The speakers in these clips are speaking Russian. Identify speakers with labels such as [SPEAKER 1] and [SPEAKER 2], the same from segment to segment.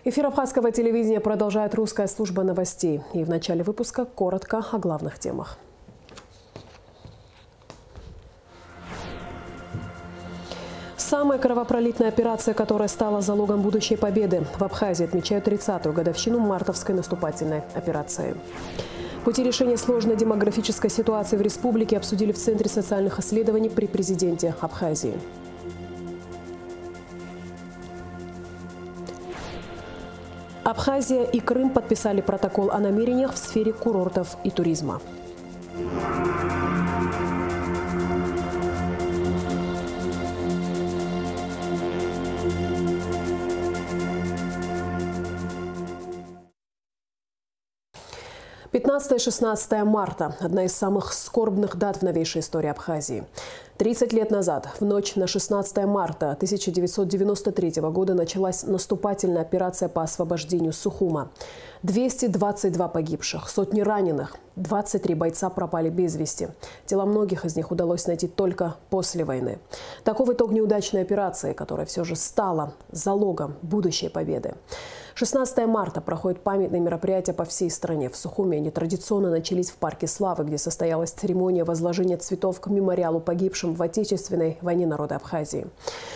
[SPEAKER 1] Эфир абхазского телевидения продолжает русская служба новостей. И в начале выпуска коротко о главных темах. Самая кровопролитная операция, которая стала залогом будущей победы. В Абхазии отмечают 30-ю годовщину мартовской наступательной операции. Пути решения сложной демографической ситуации в республике обсудили в Центре социальных исследований при президенте Абхазии. Абхазия и Крым подписали протокол о намерениях в сфере курортов и туризма. – 15-16 марта – одна из самых скорбных дат в новейшей истории Абхазии. 30 лет назад, в ночь на 16 марта 1993 года, началась наступательная операция по освобождению Сухума. 222 погибших, сотни раненых, 23 бойца пропали без вести. Тела многих из них удалось найти только после войны. Таков итог неудачной операции, которая все же стала залогом будущей победы. 16 марта проходят памятные мероприятия по всей стране. В Сухуме они традиционно начались в Парке Славы, где состоялась церемония возложения цветов к мемориалу погибшим в Отечественной войне народа Абхазии.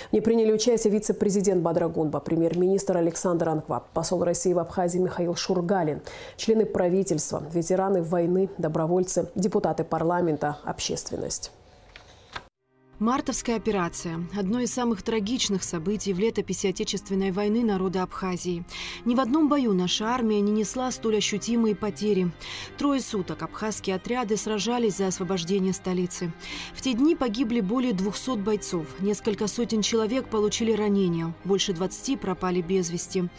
[SPEAKER 1] В ней приняли участие вице-президент Бадрагунба, премьер-министр Александр Анкваб, посол России в Абхазии Михаил Шургалин, члены правительства, ветераны войны, добровольцы, депутаты парламента, общественность.
[SPEAKER 2] Мартовская операция – одно из самых трагичных событий в летописи Отечественной войны народа Абхазии. Ни в одном бою наша армия не несла столь ощутимые потери. 3 суток абхазские отряды сражались за освобождение столицы. В те дни погибли более 200 бойцов, несколько сотен человек получили ранения, больше 20 пропали без вести.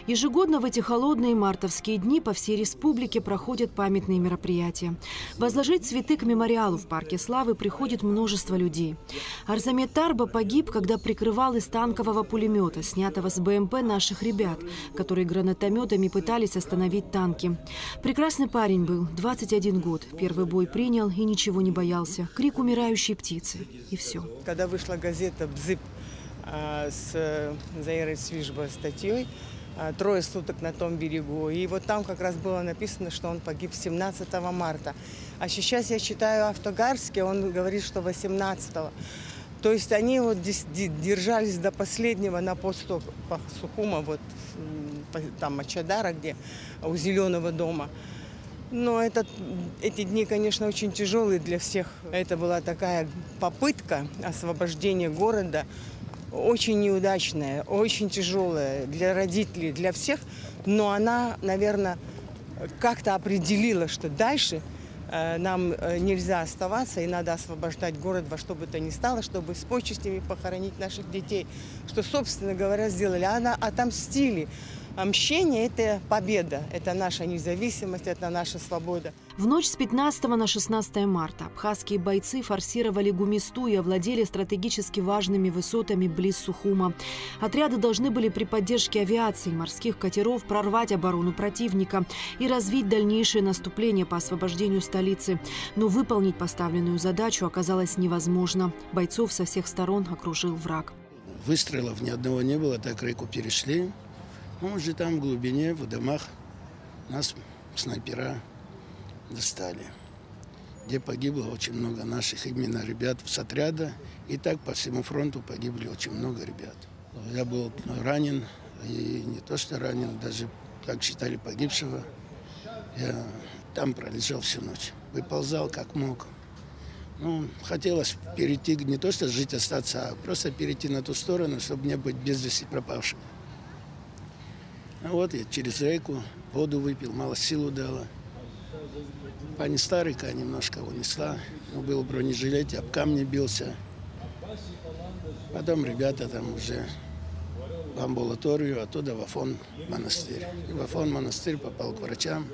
[SPEAKER 2] Ежегодно в эти холодные мартовские дни по всей республике проходят памятные мероприятия. Возложить цветы к мемориалу в Парке Славы приходит множество людей. Арзамет Тарба погиб, когда прикрывал из танкового пулемета, снятого с БМП, наших ребят, которые гранатометами пытались остановить танки. Прекрасный парень был, 21 год. Первый бой принял и ничего не боялся. Крик умирающей птицы. И все.
[SPEAKER 3] Когда вышла газета «Бзып» с Заирой Свижба статьей «3 суток на том берегу». И вот там как раз было написано, что он погиб 17 марта. А сейчас я читаю Автогарский, он говорит, что 18-го. То есть они вот держались до последнего на посту Сухума, вот там Ачадара, где у Зеленого дома. Но эти дни, конечно, очень тяжелые для всех. Это была такая попытка освобождения города, очень неудачная, очень тяжелая для родителей, для всех. Но она, наверное, как-то определила, что дальше нам нельзя оставаться, и надо освобождать город во что бы то ни стало, чтобы с почестями похоронить наших детей. Что, собственно говоря, сделали. Отомстили. А мщение – это победа, это наша независимость, это наша свобода.
[SPEAKER 2] В ночь с 15 на 16 марта абхазские бойцы форсировали Гумисту и овладели стратегически важными высотами близ Сухума. Отряды должны были при поддержке авиации и морских катеров прорвать оборону противника и развить дальнейшее наступление по освобождению столицы. Но выполнить поставленную задачу оказалось невозможно. Бойцов со всех сторон окружил враг.
[SPEAKER 4] Выстрелов ни одного не было, так реку перешли. Мы уже там в глубине, в домах, нас снайпера достали. Где погибло очень много наших именно ребят с отряда. И так по всему фронту погибли очень много ребят. Я был ранен, и не то что ранен, даже, как считали, погибшего. Я там пролежал всю ночь. Выползал как мог. Хотелось перейти, не то что жить, остаться, а просто перейти на ту сторону, чтобы не быть без вести пропавшим. Вот я через реку воду выпил, мало силу дала. Пани Старика немножко унесла. Был в бронежилете, об камни бился. Потом ребята там уже в амбулаторию, оттуда в Афон монастырь. И в Афон монастырь попал к врачам,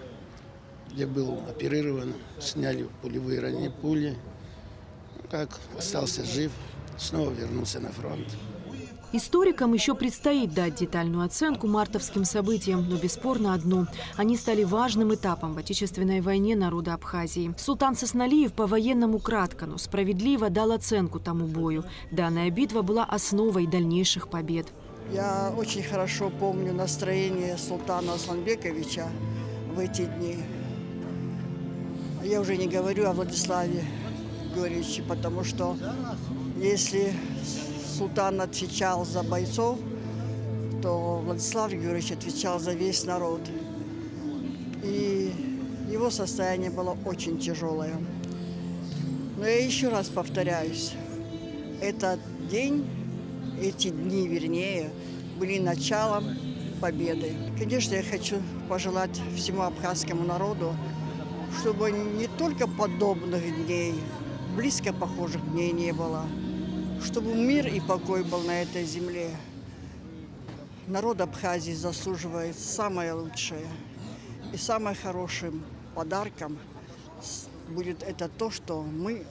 [SPEAKER 4] где был оперирован, сняли пулевые ранения, пули. Как остался жив, снова вернулся на фронт.
[SPEAKER 2] Историкам еще предстоит дать детальную оценку мартовским событиям, но бесспорно одно – они стали важным этапом в Отечественной войне народа Абхазии. Султан Сосналиев по-военному кратко, но справедливо дал оценку тому бою. Данная битва была основой дальнейших побед.
[SPEAKER 5] Я очень хорошо помню настроение султана Асланбековича в эти дни. Я уже не говорю о Владиславе Георгиевиче, потому что если султан отвечал за бойцов, то Владислав Георгиевич отвечал за весь народ. И его состояние было очень тяжелое. Но я еще раз повторяюсь, этот день, эти дни, вернее, были началом победы. Конечно, я хочу пожелать всему абхазскому народу, чтобы не только подобных дней, близко похожих дней не было, чтобы мир и покой был на этой земле. Народ Абхазии заслуживает самое лучшее. И самым хорошим подарком будет это то, что мы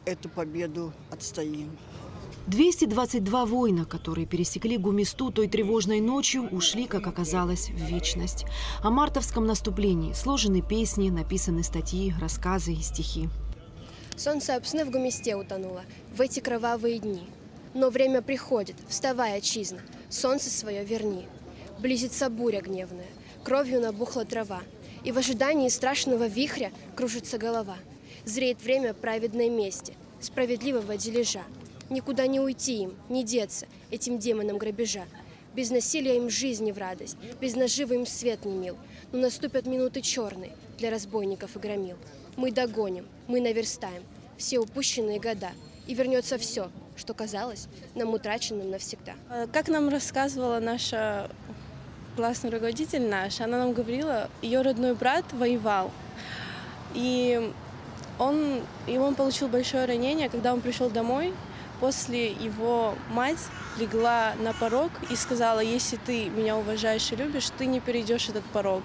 [SPEAKER 5] эту победу отстоим.
[SPEAKER 2] 222 воина, которые пересекли Гумисту той тревожной ночью, ушли, как оказалось, в вечность. О мартовском наступлении сложены песни, написаны статьи, рассказы и стихи.
[SPEAKER 6] Солнце об сны в Гумисте утонуло в эти кровавые дни. Но время приходит, вставай, отчизна, солнце свое верни. Близится буря гневная, кровью набухла трава, и в ожидании страшного вихря кружится голова. Зреет время праведной мести, справедливого дележа. Никуда не уйти им, не деться этим демонам грабежа. Без насилия им жизни в радость, без наживы им свет не мил. Но наступят минуты черные для разбойников и громил. Мы догоним, мы наверстаем все упущенные года, и вернется все, что казалось нам утраченным навсегда.
[SPEAKER 7] Как нам рассказывала наша классный руководитель она нам говорила, ее родной брат воевал, и он получил большое ранение, когда он пришел домой. После его мать легла на порог и сказала: если ты меня уважаешь и любишь, ты не перейдешь этот порог.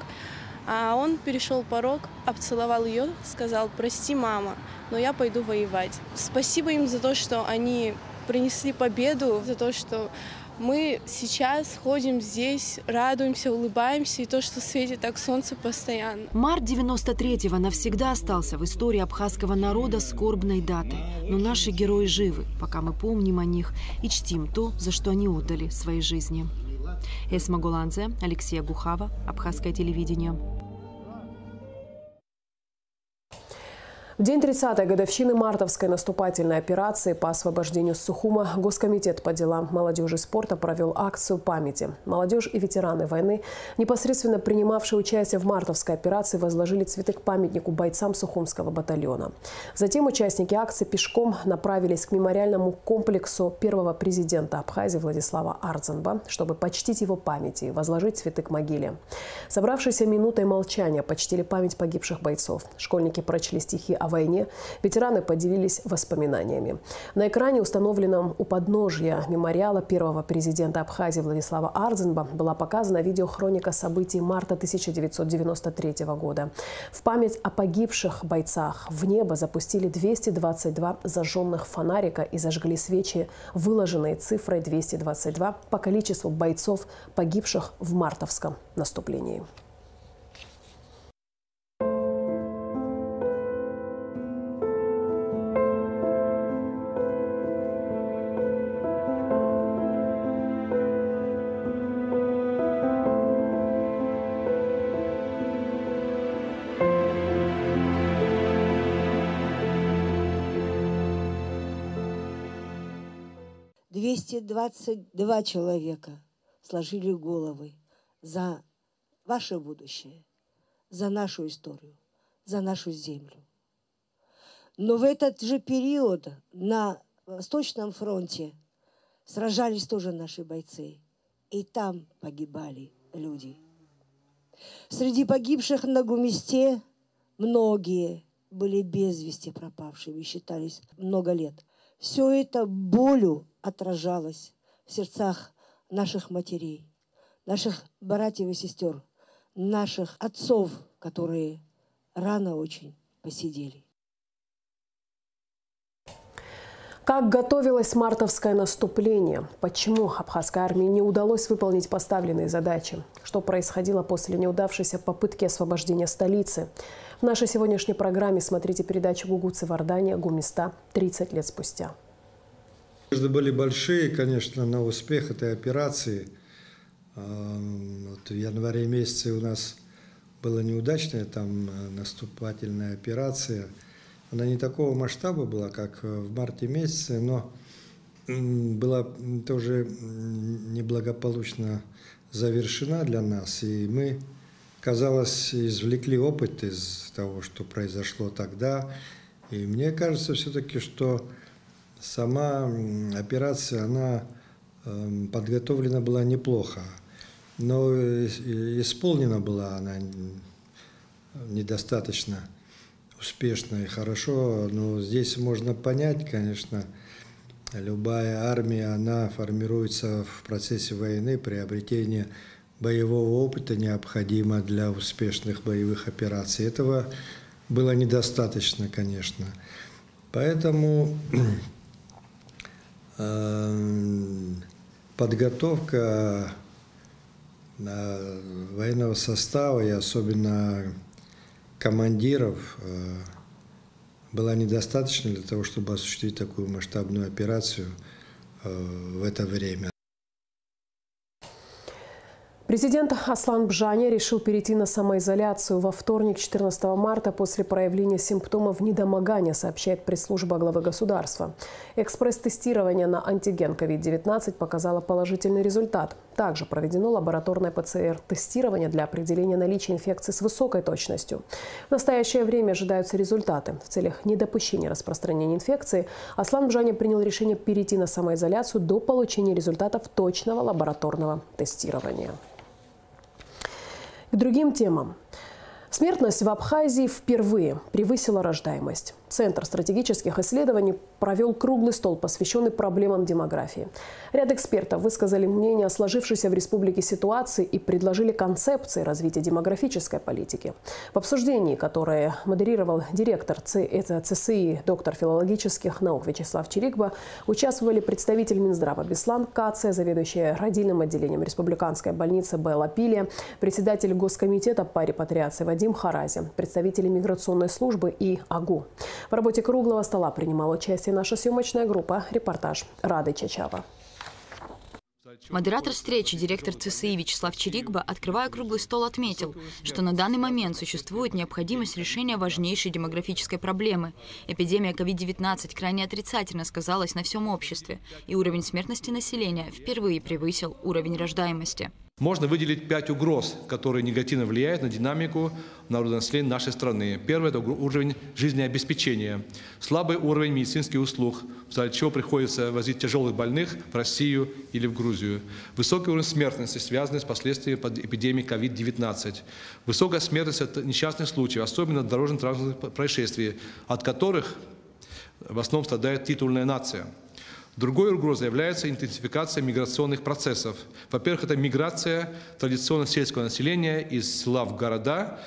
[SPEAKER 7] А он перешел порог, обцеловал ее, сказал: прости, мама, но я пойду воевать. Спасибо им за то, что они принесли победу, за то, что мы сейчас ходим здесь, радуемся, улыбаемся, и то, что светит так солнце постоянно.
[SPEAKER 2] Март 93-го навсегда остался в истории абхазского народа скорбной датой. Но наши герои живы, пока мы помним о них и чтим то, за что они отдали свои жизни. Эсма Гуланзе, Алексей Гухава, Абхазское телевидение.
[SPEAKER 1] В день 30-й годовщины мартовской наступательной операции по освобождению Сухума Госкомитет по делам молодежи и спорта провел акцию памяти. Молодежь и ветераны войны, непосредственно принимавшие участие в мартовской операции, возложили цветы к памятнику бойцам Сухумского батальона. Затем участники акции пешком направились к мемориальному комплексу первого президента Абхазии Владислава Ардзанба, чтобы почтить его память и возложить цветы к могиле. Собравшиеся минутой молчания почтили память погибших бойцов. Школьники прочли стихи о войне, ветераны поделились воспоминаниями. На экране, установленном у подножья мемориала первого президента Абхазии Владислава Ардзанба, была показана видеохроника событий марта 1993 года. В память о погибших бойцах в небо запустили 222 зажженных фонарика и зажгли свечи, выложенные цифрой 222 по количеству бойцов, погибших в мартовском наступлении.
[SPEAKER 8] «222 человека сложили головы за ваше будущее, за нашу историю, за нашу землю. Но в этот же период на Восточном фронте сражались тоже наши бойцы, и там погибали люди. Среди погибших на Гумисте многие были без вести пропавшими, считались много лет. Все это болью отражалось в сердцах наших матерей, наших братьев и сестер, наших отцов, которые рано очень посидели.
[SPEAKER 1] Как готовилось мартовское наступление? Почему абхазской армии не удалось выполнить поставленные задачи? Что происходило после неудавшейся попытки освобождения столицы? В нашей сегодняшней программе смотрите передачу «Гугуцы в Ардане. Гумиста. 30 лет спустя».
[SPEAKER 9] Надежды были большие, конечно, на успех этой операции. Вот в январе месяце у нас была неудачная там наступательная операция. Она не такого масштаба была, как в марте месяце, но была тоже неблагополучно завершена для нас. И мы, казалось, извлекли опыт из того, что произошло тогда. И мне кажется все-таки, что сама операция, она подготовлена была неплохо. Но исполнена была она недостаточно успешно и хорошо. Но здесь можно понять, конечно, любая армия, она формируется в процессе войны, приобретение боевого опыта необходимо для успешных боевых операций. Этого было недостаточно, конечно. Поэтому подготовка военного состава и особенно командиров была недостаточна для того, чтобы осуществить такую масштабную операцию в это время.
[SPEAKER 1] Президент Аслан Бжаня решил перейти на самоизоляцию во вторник, 14 марта, после проявления симптомов недомогания, сообщает пресс-служба главы государства. Экспресс-тестирование на антиген COVID-19 показало положительный результат. Также проведено лабораторное ПЦР-тестирование для определения наличия инфекции с высокой точностью. В настоящее время ожидаются результаты. В целях недопущения распространения инфекции Аслан Бжаня принял решение перейти на самоизоляцию до получения результатов точного лабораторного тестирования. К другим темам. Смертность в Абхазии впервые превысила рождаемость. Центр стратегических исследований провел круглый стол, посвященный проблемам демографии. Ряд экспертов высказали мнение о сложившейся в республике ситуации и предложили концепции развития демографической политики. В обсуждении, которое модерировал директор ЦСИ, доктор филологических наук Вячеслав Чирикба, участвовали представитель Минздрава Беслан Кация, заведующая родильным отделением республиканской больницы Белла Пилия, председатель Госкомитета по репатриации Вадим Харази, представители миграционной службы и АГУ. В работе круглого стола принимала участие наша съемочная группа. Репортаж Рады Чачава.
[SPEAKER 10] Модератор встречи, директор ЦСИ Вячеслав Чирикба, открывая круглый стол, отметил, что на данный момент существует необходимость решения важнейшей демографической проблемы. Эпидемия COVID-19 крайне отрицательно сказалась на всем обществе, и уровень смертности населения впервые превысил уровень рождаемости.
[SPEAKER 11] Можно выделить 5 угроз, которые негативно влияют на динамику народонаселения нашей страны. Первый – это уровень жизнеобеспечения. Слабый уровень медицинских услуг, из-за чего приходится возить тяжелых больных в Россию или в Грузию. Высокий уровень смертности, связанный с последствиями эпидемии COVID-19. Высокая смертность от несчастных случаев, особенно дорожно-транспортных происшествий, от которых в основном страдает титульная нация. Другой угрозой является интенсификация миграционных процессов. Во-первых, это миграция традиционно сельского населения из села в города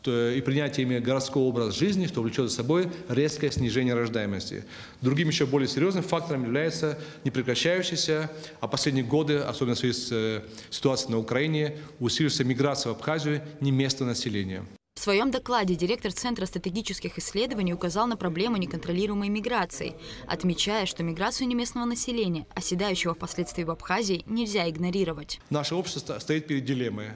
[SPEAKER 11] и принятие ими городского образа жизни, что влечет за собой резкое снижение рождаемости. Другим еще более серьезным фактором является непрекращающаяся, а последние годы, особенно в связи с ситуацией на Украине, усилившаяся миграция в Абхазию неместного населения.
[SPEAKER 10] В своем докладе директор Центра стратегических исследований указал на проблему неконтролируемой миграции, отмечая, что миграцию неместного населения, оседающего впоследствии в Абхазии, нельзя игнорировать.
[SPEAKER 11] Наше общество стоит перед дилеммой.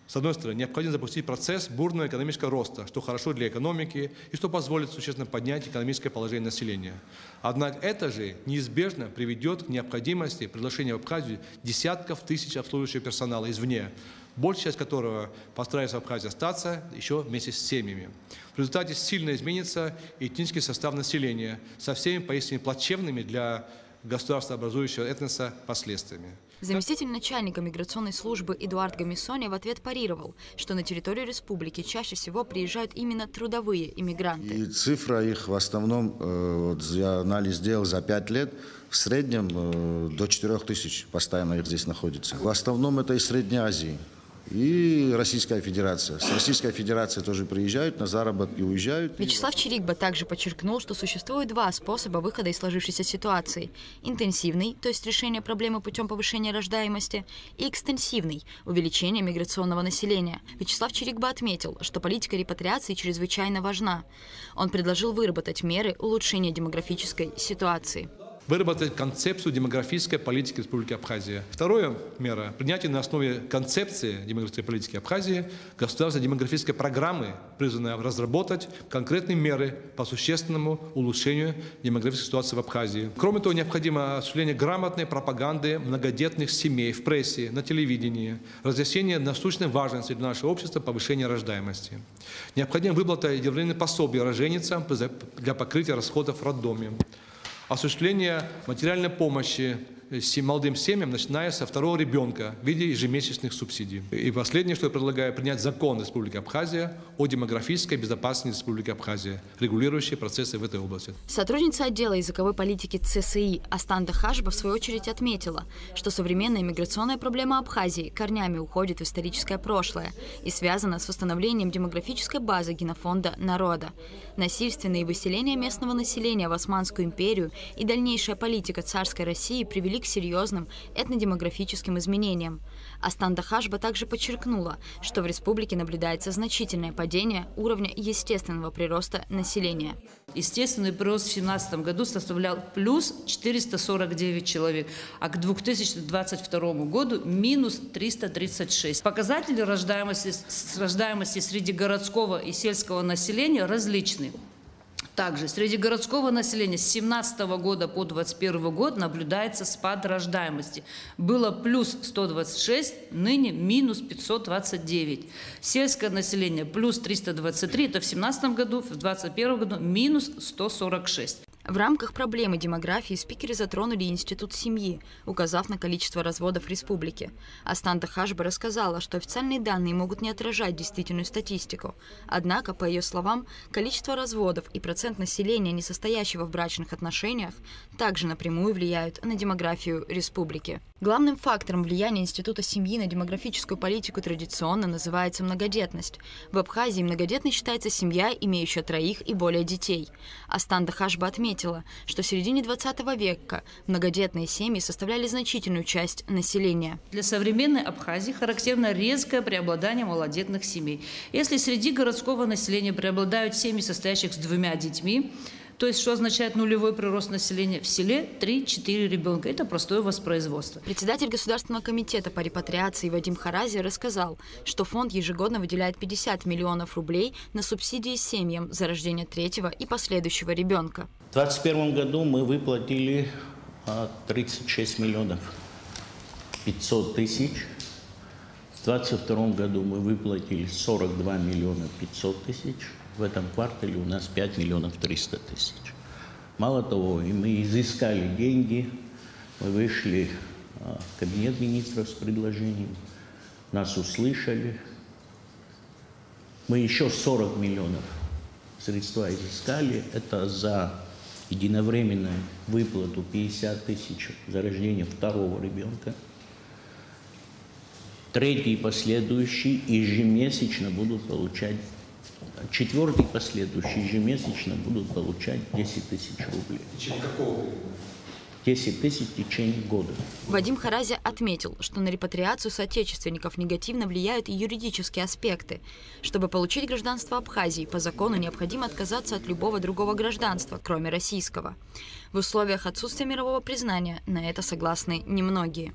[SPEAKER 11] С одной стороны, необходимо запустить процесс бурного экономического роста, что хорошо для экономики и что позволит существенно поднять экономическое положение населения. Однако это же неизбежно приведет к необходимости приглашения в Абхазию десятков тысяч обслуживающего персонала извне, большая часть которого постарается в Абхазии остаться еще вместе с семьями. В результате сильно изменится этнический состав населения со всеми поистине плачевными для государства образующего этноса последствиями.
[SPEAKER 10] Заместитель начальника миграционной службы Эдуард Гамисони в ответ парировал, что на территорию республики чаще всего приезжают именно трудовые иммигранты.
[SPEAKER 12] И цифра их в основном, вот я анализ сделал за 5 лет, в среднем до 4000 постоянно их здесь находится. В основном это из Средней Азии. И Российская Федерация. С Российской Федерации тоже приезжают, на заработки уезжают.
[SPEAKER 10] Вячеслав Чирикба также подчеркнул, что существует 2 способа выхода из сложившейся ситуации. Интенсивный, то есть решение проблемы путем повышения рождаемости, и экстенсивный – увеличение миграционного населения. Вячеслав Чирикба отметил, что политика репатриации чрезвычайно важна. Он предложил выработать меры улучшения демографической ситуации.
[SPEAKER 11] выработать концепцию демографической политики Республики Абхазия. Вторая мера – принятие на основе концепции демографической политики Абхазии государственной демографической программы, призванной разработать конкретные меры по существенному улучшению демографической ситуации в Абхазии. Кроме того, необходимо осуществление грамотной пропаганды многодетных семей в прессе, на телевидении, разъяснение насущной важности для нашего общества повышения рождаемости. Необходима выплата ежедневных пособий роженицам для покрытия расходов в роддоме. Осуществление материальной помощи молодым семьям, начиная со второго ребенка в виде ежемесячных субсидий. И последнее, что я предлагаю, принять закон Республики Абхазия о демографической безопасности Республики Абхазия, регулирующий процессы в этой области.
[SPEAKER 10] Сотрудница отдела языковой политики ЦСИ Астанда Хашба в свою очередь отметила, что современная миграционная проблема Абхазии корнями уходит в историческое прошлое и связана с восстановлением демографической базы генофонда народа. Насильственные выселения местного населения в Османскую империю и дальнейшая политика царской России привели к серьезным этнодемографическим изменениям. Астанда Хашба также подчеркнула, что в республике наблюдается значительное падение уровня естественного прироста населения.
[SPEAKER 13] Естественный прирост в 2017 году составлял плюс 449 человек, а к 2022 году минус 336. Показатели рождаемости среди городского и сельского населения различны. Также среди городского населения с 2017 года по 2021 год наблюдается спад рождаемости. Было плюс 126, ныне минус 529. Сельское население плюс 323, это в 2017 году, в 2021 году минус 146.
[SPEAKER 10] В рамках проблемы демографии спикеры затронули институт семьи, указав на количество разводов в республике. Астанда Хашба рассказала, что официальные данные могут не отражать действительную статистику. Однако, по ее словам, количество разводов и процент населения, не состоящего в брачных отношениях, также напрямую влияют на демографию республики. Главным фактором влияния института семьи на демографическую политику традиционно называется многодетность. В Абхазии многодетной считается семья, имеющая 3 и более детей. Астанда Хашба отметила, что в середине 20 века многодетные семьи составляли значительную часть населения.
[SPEAKER 13] Для современной Абхазии характерно резкое преобладание малодетных семей. Если среди городского населения преобладают семьи, состоящих с 2 детьми, то есть, что означает нулевой прирост населения, в селе 3-4 ребенка. Это простое воспроизводство.
[SPEAKER 10] Председатель Государственного комитета по репатриации Вадим Харази рассказал, что фонд ежегодно выделяет 50 миллионов рублей на субсидии семьям за рождение 3-го и последующего ребенка.
[SPEAKER 14] В 2021 году мы выплатили 36 миллионов 500 тысяч. В 2022 году мы выплатили 42 миллиона 500 тысяч. В этом квартале у нас 5 миллионов 300 тысяч. Мало того, и мы изыскали деньги, мы вышли в кабинет министров с предложением, нас услышали. Мы еще 40 миллионов средства изыскали. Это за единовременную выплату 50 тысяч за рождение 2-го ребенка. 3-й и последующий ежемесячно будут получать. 4-й и последующие ежемесячно будут получать 10 тысяч рублей.
[SPEAKER 11] В течение какого времени?
[SPEAKER 14] 10 тысяч в течение года.
[SPEAKER 10] Вадим Харази отметил, что на репатриацию соотечественников негативно влияют и юридические аспекты. Чтобы получить гражданство Абхазии, по закону необходимо отказаться от любого другого гражданства, кроме российского. В условиях отсутствия мирового признания на это согласны немногие.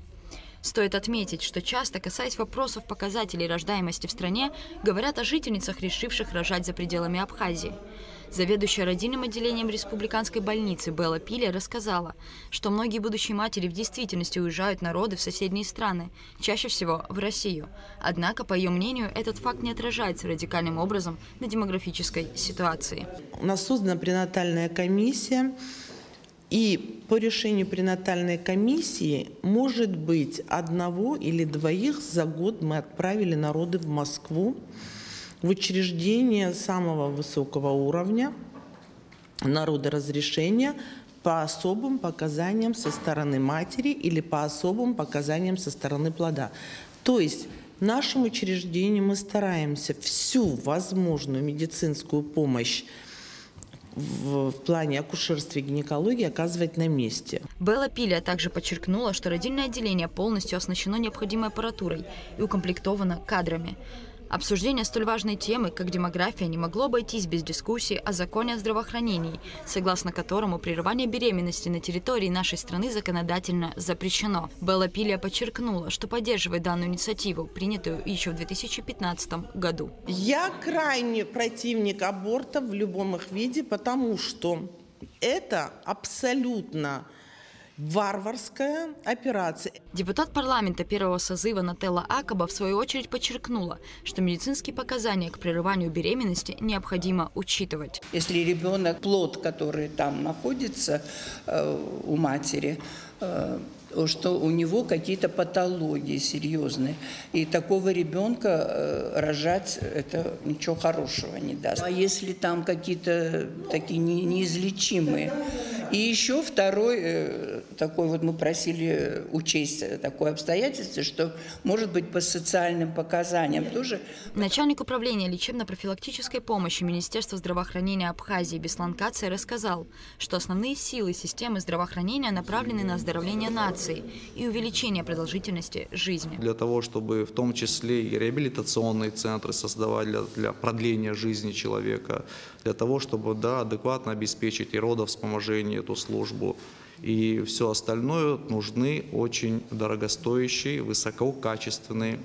[SPEAKER 10] Стоит отметить, что часто, касаясь вопросов показателей рождаемости в стране, говорят о жительницах, решивших рожать за пределами Абхазии. Заведующая родильным отделением республиканской больницы Белла Пиля рассказала, что многие будущие матери в действительности уезжают на роды в соседние страны, чаще всего в Россию. Однако, по ее мнению, этот факт не отражается радикальным образом на демографической ситуации.
[SPEAKER 15] У нас создана пренатальная комиссия. И по решению пренатальной комиссии, может быть, 1 или 2 за год мы отправили на роды в Москву, в учреждение самого высокого уровня народоразрешения по особым показаниям со стороны матери или по особым показаниям со стороны плода. То есть в нашем учреждении мы стараемся всю возможную медицинскую помощь в плане акушерства и гинекологии оказывать на месте.
[SPEAKER 10] Белла Пиля также подчеркнула, что родильное отделение полностью оснащено необходимой аппаратурой и укомплектовано кадрами. Обсуждение столь важной темы, как демография, не могло обойтись без дискуссии о законе о здравоохранении, согласно которому прерывание беременности на территории нашей страны законодательно запрещено. Белла Пилия подчеркнула, что поддерживает данную инициативу, принятую еще в 2015 году.
[SPEAKER 15] Я крайне противник аборта в любом их виде, потому что это абсолютно варварская операция.
[SPEAKER 10] Депутат парламента первого созыва Нателла Акаба в свою очередь подчеркнула, что медицинские показания к прерыванию беременности необходимо учитывать.
[SPEAKER 16] Если ребенок, плод, который там находится у матери, что у него какие-то патологии серьезные. И такого ребенка рожать это ничего хорошего не даст. А если там какие-то такие неизлечимые. И еще второй, такой вот мы просили учесть такое обстоятельство, что может быть по социальным показаниям тоже.
[SPEAKER 10] Начальник управления лечебно-профилактической помощи Министерства здравоохранения Абхазии Беслан Кацай рассказал, что основные силы системы здравоохранения направлены на оздоровление нации и увеличение продолжительности жизни.
[SPEAKER 17] Для того, чтобы в том числе и реабилитационные центры создавать для продления жизни человека, для того, чтобы адекватно обеспечить и родовспоможение, эту службу и все остальное, нужны очень дорогостоящие, высококачественные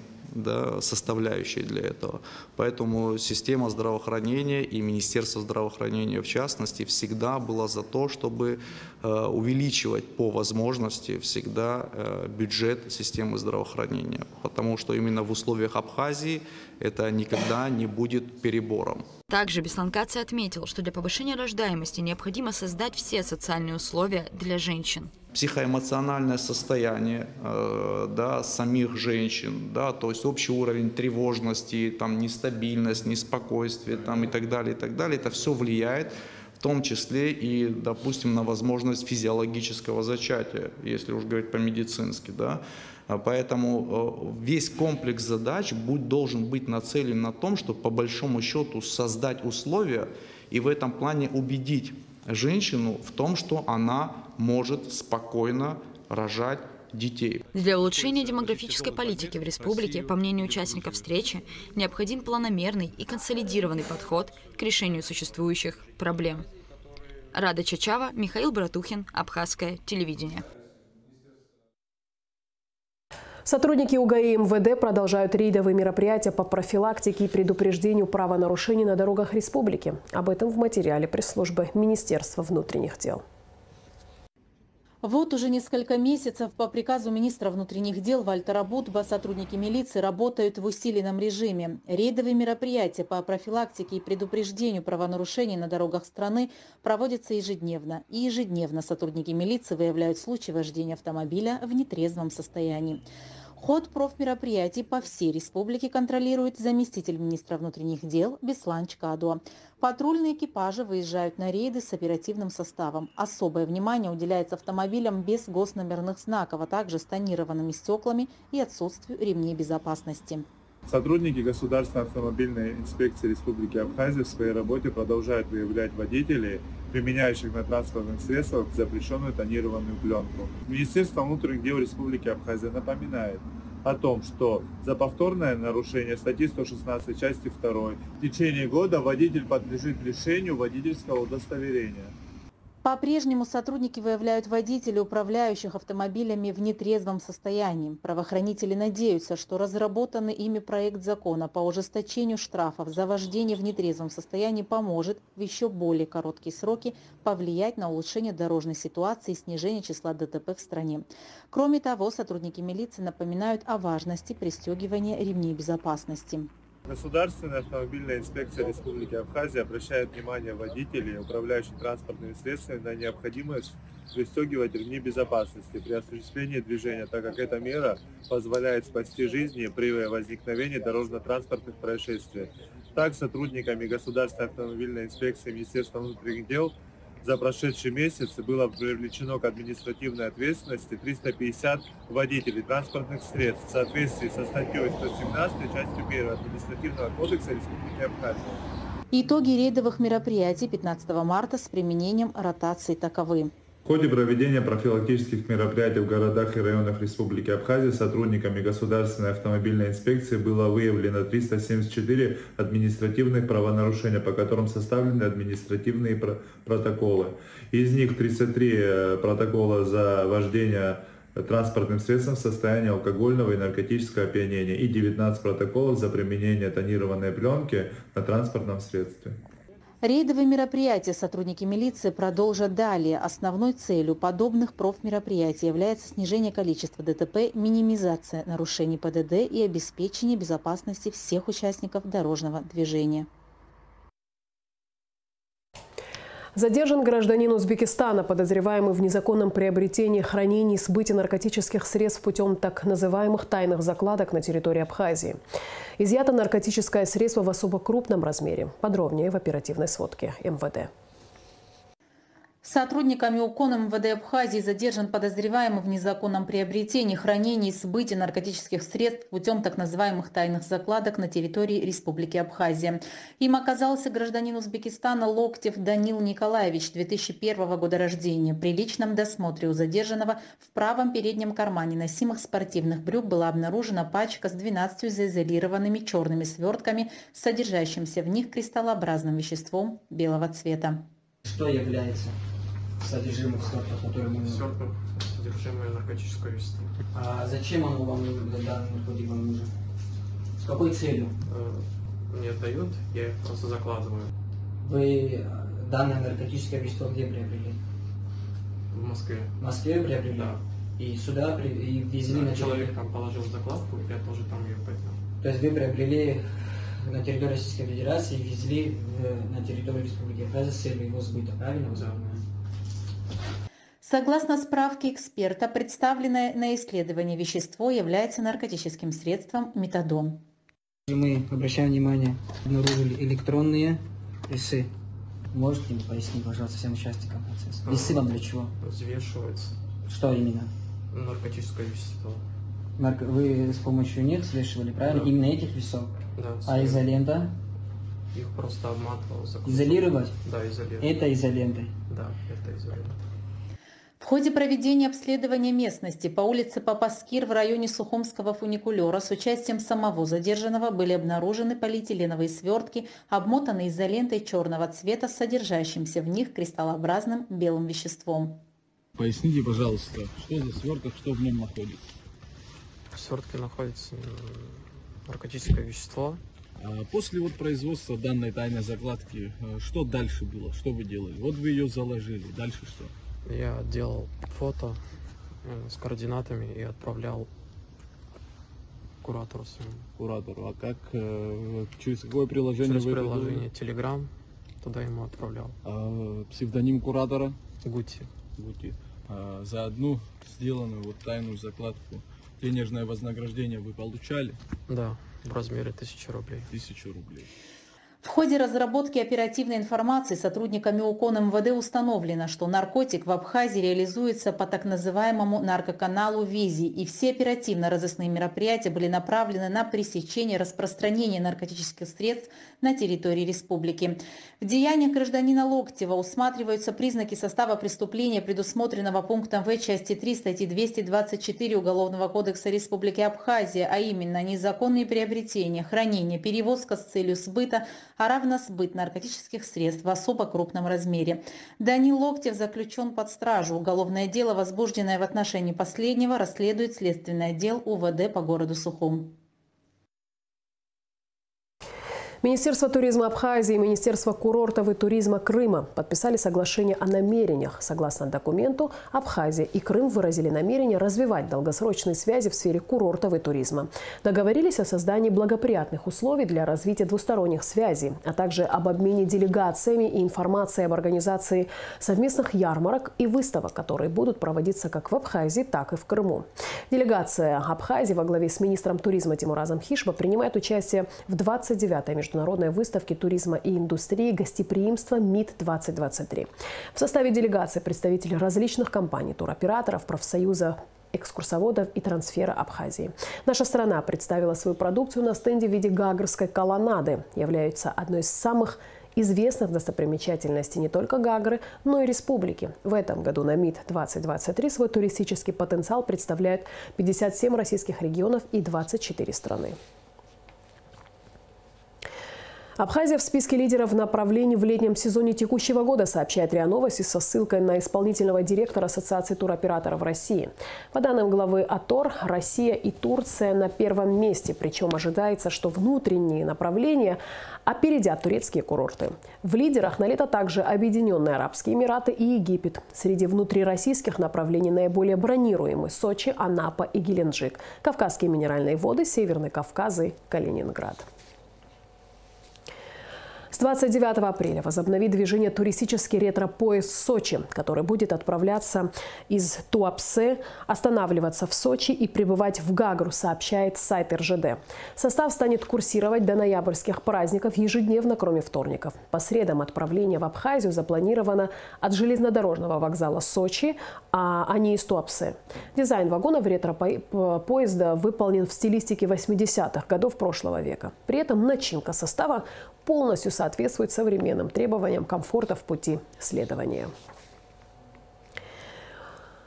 [SPEAKER 17] составляющие для этого. Поэтому система здравоохранения и Министерство здравоохранения в частности всегда было за то, чтобы увеличивать по возможности всегда бюджет системы здравоохранения. Потому что именно в условиях Абхазии это никогда не будет перебором.
[SPEAKER 10] Также Беслан Кацай отметил, что для повышения рождаемости необходимо создать все социальные условия для женщин.
[SPEAKER 17] Психоэмоциональное состояние самих женщин, то есть общий уровень тревожности, нестабильность, неспокойствие и так далее, это все влияет в том числе и, допустим, на возможность физиологического зачатия, если уж говорить по-медицински. Поэтому весь комплекс задач должен быть нацелен на том, чтобы по большому счету создать условия и в этом плане убедить женщину в том, что она может спокойно рожать детей.
[SPEAKER 10] Для улучшения демографической политики в республике, по мнению участников встречи, необходим планомерный и консолидированный подход к решению существующих проблем. Рада Чачава, Михаил Братухин, Абхазское телевидение.
[SPEAKER 1] Сотрудники УГАИ и МВД продолжают рейдовые мероприятия по профилактике и предупреждению правонарушений на дорогах республики. Об этом в материале пресс-службы Министерства внутренних дел.
[SPEAKER 18] Вот уже несколько месяцев по приказу министра внутренних дел Вальтера Будба сотрудники милиции работают в усиленном режиме. Рейдовые мероприятия по профилактике и предупреждению правонарушений на дорогах страны проводятся ежедневно. И ежедневно сотрудники милиции выявляют случаи вождения автомобиля в нетрезвом состоянии. Ход профмероприятий по всей республике контролирует заместитель министра внутренних дел Беслан Чкадуа. Патрульные экипажи выезжают на рейды с оперативным составом. Особое внимание уделяется автомобилям без госномерных знаков, а также с тонированными стеклами и отсутствию ремней безопасности.
[SPEAKER 19] Сотрудники Государственной автомобильной инспекции Республики Абхазия в своей работе продолжают выявлять водителей, применяющих на транспортных средствах запрещенную тонированную пленку. Министерство внутренних дел Республики Абхазия напоминает о том, что за повторное нарушение статьи 116 части 2 в течение года водитель подлежит лишению водительского удостоверения.
[SPEAKER 18] По-прежнему сотрудники выявляют водителей, управляющих автомобилями в нетрезвом состоянии. Правоохранители надеются, что разработанный ими проект закона по ужесточению штрафов за вождение в нетрезвом состоянии поможет в еще более короткие сроки повлиять на улучшение дорожной ситуации и снижение числа ДТП в стране. Кроме того, сотрудники милиции напоминают о важности пристегивания ремней безопасности.
[SPEAKER 19] Государственная автомобильная инспекция Республики Абхазия обращает внимание водителей, управляющих транспортными средствами, на необходимость пристегивать ремни безопасности при осуществлении движения, так как эта мера позволяет спасти жизни при возникновении дорожно-транспортных происшествий. Так, сотрудниками Государственной автомобильной инспекции Министерства внутренних дел за прошедший месяц было привлечено к административной ответственности 350 водителей транспортных средств в соответствии со статьей 117 частью 1 Административного кодекса Республики Абхазия.
[SPEAKER 18] Итоги рейдовых мероприятий 15 марта с применением ротации таковы.
[SPEAKER 19] В ходе проведения профилактических мероприятий в городах и районах Республики Абхазия сотрудниками Государственной автомобильной инспекции было выявлено 374 административных правонарушения, по которым составлены административные протоколы. Из них 33 протокола за вождение транспортным средством в состоянии алкогольного и наркотического опьянения и 19 протоколов за применение тонированной пленки на транспортном средстве.
[SPEAKER 18] Рейдовые мероприятия сотрудники милиции продолжат далее. Основной целью подобных профмероприятий является снижение количества ДТП, минимизация нарушений ПДД и обеспечение безопасности всех участников дорожного движения.
[SPEAKER 1] Задержан гражданин Узбекистана, подозреваемый в незаконном приобретении, хранении и сбытии наркотических средств путем так называемых тайных закладок на территории Абхазии. Изъято наркотическое средство в особо крупном размере. Подробнее в оперативной сводке МВД.
[SPEAKER 18] Сотрудниками УКОН МВД Абхазии задержан подозреваемый в незаконном приобретении, хранении и сбытии наркотических средств путем так называемых тайных закладок на территории Республики Абхазия. Им оказался гражданин Узбекистана Локтев Данил Николаевич, 2001 года рождения. При личном досмотре у задержанного в правом переднем кармане носимых спортивных брюк была обнаружена пачка с 12 заизолированными черными свертками, содержащимся в них кристаллообразным веществом белого цвета.
[SPEAKER 20] Что является содержимое свертков, которые мы...
[SPEAKER 21] Свертков содержимое наркотического вещества.
[SPEAKER 20] А зачем оно вам нужно, данный наркотик вам нужен? С какой целью?
[SPEAKER 21] Мне дают, я их просто закладываю.
[SPEAKER 20] Вы данное наркотическое вещество где приобрели?
[SPEAKER 21] В Москве.
[SPEAKER 20] В Москве приобрели?
[SPEAKER 21] Да.
[SPEAKER 20] И сюда и везли на
[SPEAKER 21] человек там положил закладку, и я тоже там ее поднял.
[SPEAKER 20] То есть вы приобрели на территории Российской Федерации и везли на территорию Республики Абхазия с целью его сбыта, правильно?
[SPEAKER 21] Да.
[SPEAKER 18] Согласно справке эксперта, представленное на исследование вещество является наркотическим средством метадон.
[SPEAKER 20] Мы обращаем внимание, обнаружили электронные весы. Можете пояснить, пожалуйста, всем участникам процесса? Весы вам для чего?
[SPEAKER 21] Взвешивается.
[SPEAKER 20] Что именно?
[SPEAKER 21] Наркотическое вещество.
[SPEAKER 20] Вы с помощью них взвешивали, правильно? Да. Именно этих весов?
[SPEAKER 21] Да.
[SPEAKER 20] А изолента?
[SPEAKER 21] Их просто обматывал.
[SPEAKER 20] Изолировать?
[SPEAKER 21] Да, изолировать.
[SPEAKER 20] Это изолентой?
[SPEAKER 21] Да, это изолента.
[SPEAKER 18] В ходе проведения обследования местности по улице Папаскир в районе Сухумского фуникулера с участием самого задержанного были обнаружены полиэтиленовые свертки, обмотанные изолентой черного цвета с содержащимся в них кристаллообразным белым веществом.
[SPEAKER 22] Поясните, пожалуйста, что за сверток, что в нем находится?
[SPEAKER 21] В свертке находится наркотическое вещество.
[SPEAKER 22] После производства данной тайной закладки, что дальше было? Что вы делали? Вот вы ее заложили. Дальше что?
[SPEAKER 21] Я делал фото с координатами и отправлял куратору своему.
[SPEAKER 22] Куратору. А как? Через какое приложение?
[SPEAKER 21] Через приложение Telegram. Туда ему отправлял.
[SPEAKER 22] Псевдоним куратора?
[SPEAKER 21] Гути.
[SPEAKER 22] Гути. За одну сделанную тайную закладку денежное вознаграждение вы получали?
[SPEAKER 21] Да, в размере 1000 рублей.
[SPEAKER 22] 1000 рублей.
[SPEAKER 18] В ходе разработки оперативной информации сотрудниками УКОН МВД установлено, что наркотик в Абхазии реализуется по так называемому наркоканалу Визи, и все оперативно-розыскные мероприятия были направлены на пресечение распространения наркотических средств на территории республики. В деяниях гражданина Локтева усматриваются признаки состава преступления, предусмотренного пунктом В части 3 статьи 224 Уголовного кодекса Республики Абхазия, а именно незаконные приобретения, хранение, перевозка с целью сбыта, а равно сбыт наркотических средств в особо крупном размере. Данил Локтев заключен под стражу. Уголовное дело, возбужденное в отношении последнего, расследует следственный отдел УВД по городу Сухум.
[SPEAKER 1] Министерство туризма Абхазии и Министерство курортов и туризма Крыма подписали соглашение о намерениях. Согласно документу, Абхазия и Крым выразили намерение развивать долгосрочные связи в сфере курортов и туризма. Договорились о создании благоприятных условий для развития двусторонних связей, а также об обмене делегациями и информацией об организации совместных ярмарок и выставок, которые будут проводиться как в Абхазии, так и в Крыму. Делегация Абхазии во главе с министром туризма Тимуразом Хишба принимает участие в 29-й международной выставке туризма и индустрии гостеприимства МИД-2023. В составе делегации представители различных компаний, туроператоров, профсоюза экскурсоводов и трансфера Абхазии. Наша страна представила свою продукцию на стенде в виде гаагрской колоннады. Является одной из самых известных достопримечательностей не только Гагры, но и республики. В этом году на МИД-2023 свой туристический потенциал представляют 57 российских регионов и 24 страны. Абхазия в списке лидеров направлений в летнем сезоне текущего года, сообщает РИА Новости со ссылкой на исполнительного директора Ассоциации туроператоров России. По данным главы АТОР, Россия и Турция на первом месте. Причем ожидается, что внутренние направления опередят турецкие курорты. В лидерах на лето также Объединенные Арабские Эмираты и Египет. Среди внутрироссийских направлений наиболее бронируемы Сочи, Анапа и Геленджик, Кавказские минеральные воды, Северный Кавказ и Калининград. С 29 апреля возобновит движение туристический ретро-поезд «Сочи», который будет отправляться из Туапсе, останавливаться в Сочи и прибывать в Гагру, сообщает сайт РЖД. Состав станет курсировать до ноябрьских праздников ежедневно, кроме вторников. По средам отправление в Абхазию запланировано от железнодорожного вокзала Сочи, а не из Туапсе. Дизайн вагонов ретро-поезда выполнен в стилистике 80-х годов прошлого века. При этом начинка состава полностью соответствует современным требованиям комфорта в пути следования.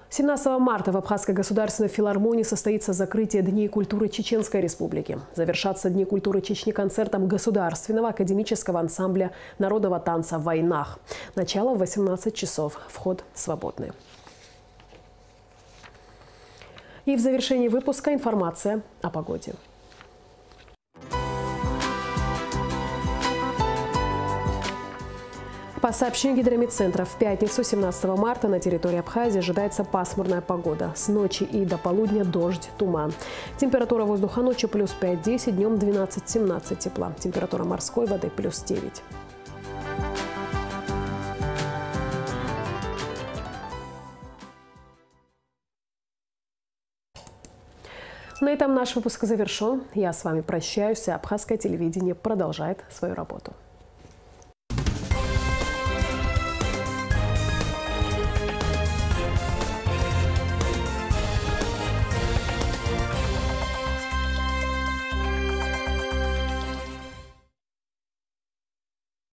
[SPEAKER 1] 17 марта в Абхазской государственной филармонии состоится закрытие Дней культуры Чеченской Республики. Завершатся Дни культуры Чечни концертом Государственного академического ансамбля народного танца «Вайнах». Начало в 18 часов. Вход свободный. И в завершении выпуска информация о погоде. По сообщению Гидрометцентра, в пятницу, 17 марта, на территории Абхазии ожидается пасмурная погода. С ночи и до полудня дождь, туман. Температура воздуха ночью плюс 5-10, днем 12-17 тепла. Температура морской воды плюс 9. На этом наш выпуск завершен. Я с вами прощаюсь, а абхазское телевидение продолжает свою работу.